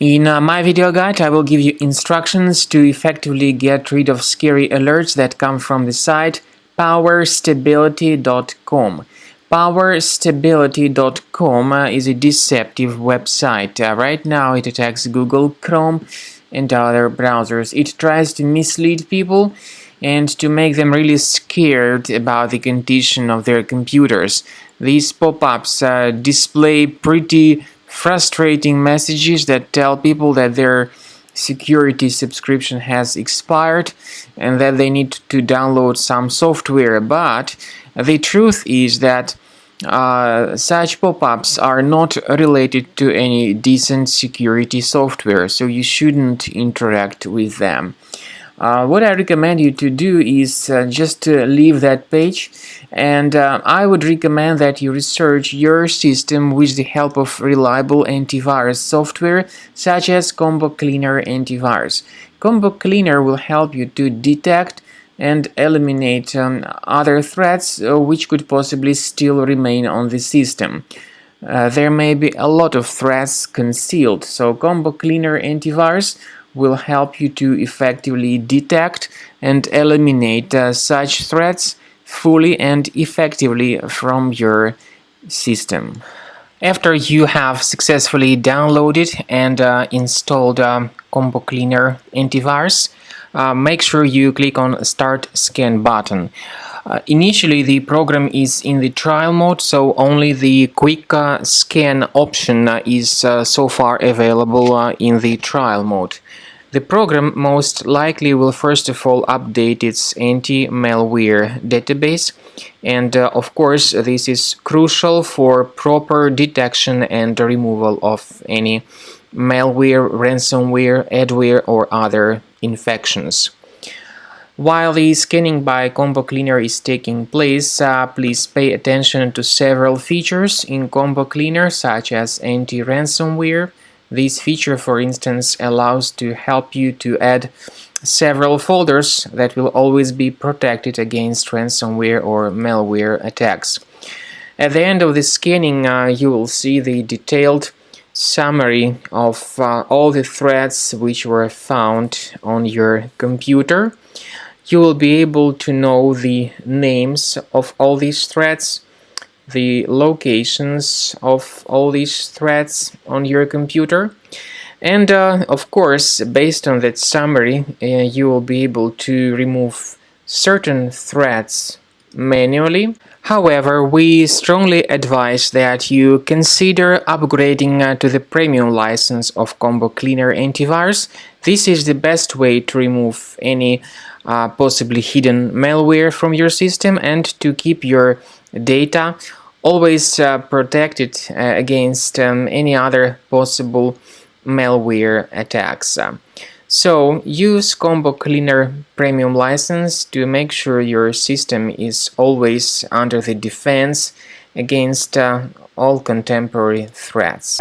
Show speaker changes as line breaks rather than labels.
In my video guide, I will give you instructions to effectively get rid of scary alerts that come from the site powerstability.com. Powerstability.com is a deceptive website. Right now it attacks Google Chrome and other browsers. It tries to mislead people and to make them really scared about the condition of their computers. These pop-ups display pretty frustrating messages that tell people that their security subscription has expired and that they need to download some software. But the truth is that such pop-ups are not related to any decent security software, so you shouldn't interact with them. What I recommend you to do is just to leave that page, and I would recommend that you research your system with the help of reliable antivirus software such as Combo Cleaner Antivirus. Combo Cleaner will help you to detect and eliminate other threats which could possibly still remain on the system. There may be a lot of threats concealed, so Combo Cleaner Antivirus will help you to effectively detect and eliminate such threats fully and effectively from your system. After you have successfully downloaded and installed Combo Cleaner Antivirus, make sure you click on Start Scan button. Initially the program is in the trial mode, so only the quick scan option is so far available in the trial mode. The program most likely will first of all update its anti-malware database, and of course this is crucial for proper detection and removal of any malware, ransomware, adware or other infections. While the scanning by Combo Cleaner is taking place, please pay attention to several features in Combo Cleaner such as anti-ransomware. This feature, for instance, allows to help you to add several folders that will always be protected against ransomware or malware attacks. At the end of the scanning, you will see the detailed summary of all the threats which were found on your computer. You will be able to know the names of all these threats, the locations of all these threats on your computer, and of course, based on that summary, you will be able to remove certain threats manually. However, we strongly advise that you consider upgrading to the premium license of Combo Cleaner Antivirus. This is the best way to remove any possibly hidden malware from your system and to keep your data always protected against any other possible malware attacks. So use Combo Cleaner Premium license to make sure your system is always under the defense against all contemporary threats.